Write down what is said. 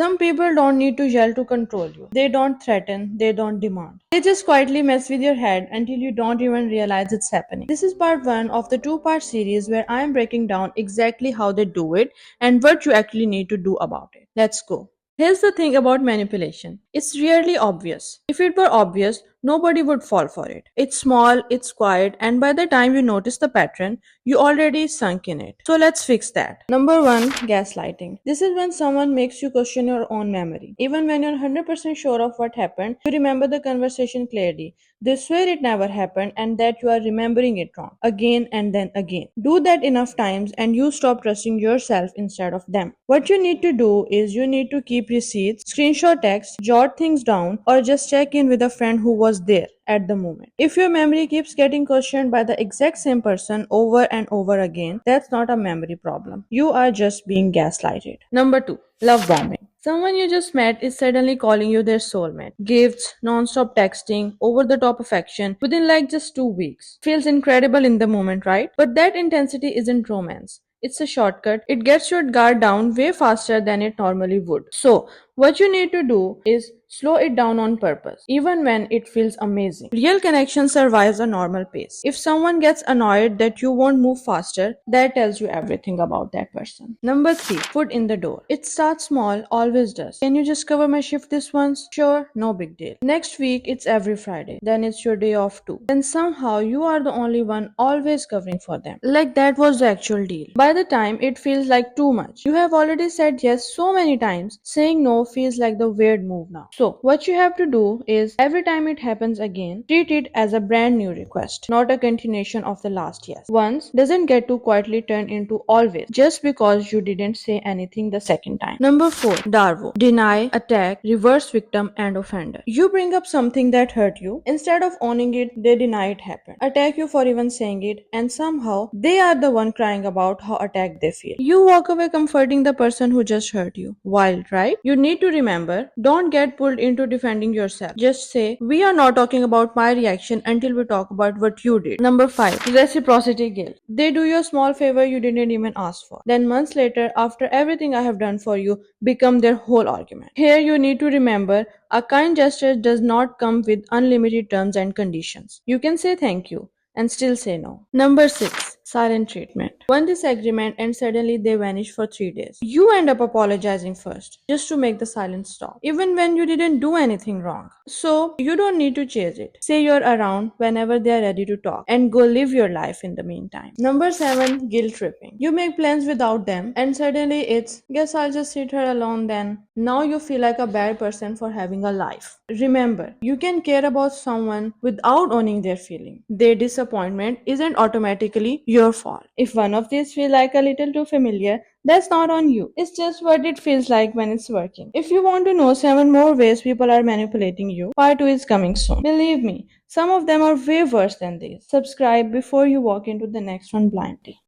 Some people don't need to yell to control you. They don't threaten, they don't demand. They just quietly mess with your head until you don't even realize it's happening. This is part 1 of the 2-part series where I am breaking down exactly how they do it and what you actually need to do about it. Let's go. Here's the thing about manipulation. It's rarely obvious. If it were obvious, nobody would fall for it. It's small, it's quiet, and by the time you notice the pattern, you already sunk in it. So let's fix that. Number 1, gaslighting. This is when someone makes you question your own memory. Even when you're 100% sure of what happened, you remember the conversation clearly. They swear it never happened and that you are remembering it wrong again and then again. Do that enough times and you stop trusting yourself instead of them. What you need to do is you need to keep receipts, screenshot text, jot things down, or just check in with a friend who was there at the moment. If your memory keeps getting questioned by the exact same person over and over again, that's not a memory problem. You are just being gaslighted. Number 2, love bombing. Someone you just met is suddenly calling you their soulmate. Gifts, non-stop texting, over-the-top affection within like just 2 weeks. Feels incredible in the moment, right? But that intensity isn't romance. It's a shortcut. It gets your guard down way faster than it normally would. So, what you need to do is slow it down on purpose, even when it feels amazing. Real connection survives a normal pace. If someone gets annoyed that you won't move faster, that tells you everything about that person. Number 3, foot in the door. It starts small, always does. Can you just cover my shift this once? Sure, no big deal. Next week, it's every Friday. Then it's your day off too. Then somehow you are the only one always covering for them. Like that was the actual deal. By the time it feels like too much. You have already said yes so many times, saying no feels like the weird move now. So, what you have to do is every time it happens again, treat it as a brand new request, not a continuation of the last yes. Once doesn't get to quietly turn into always just because you didn't say anything the second time. Number 4, Darvo. Deny, attack, reverse victim, and offender. You bring up something that hurt you. Instead of owning it, they deny it happened. Attack you for even saying it, and somehow they are the one crying about how attacked they feel. You walk away comforting the person who just hurt you. Wild, right? You need to remember, don't get pulled into defending yourself. Just say, we are not talking about my reaction until we talk about what you did. Number 5, reciprocity guilt. They do you a small favor you didn't even ask for. Then months later, after everything I have done for you, become their whole argument. Here you need to remember, a kind gesture does not come with unlimited terms and conditions. You can say thank you and still say no. Number 6, silent treatment. One disagreement and suddenly they vanish for 3 days. You end up apologizing first, just to make the silence stop, even when you didn't do anything wrong. So, you don't need to chase it. Say you're around whenever they are ready to talk and go live your life in the meantime. Number 7, guilt tripping. You make plans without them and suddenly it's, guess I'll just sit here alone then. Now you feel like a bad person for having a life. Remember, you can care about someone without owning their feeling. Their disappointment isn't automatically your fault. If one of these feel like a little too familiar, that's not on you. It's just what it feels like when it's working. If you want to know 7 more ways people are manipulating you, part 2 is coming soon. Believe me, some of them are way worse than these. Subscribe before you walk into the next one blindly.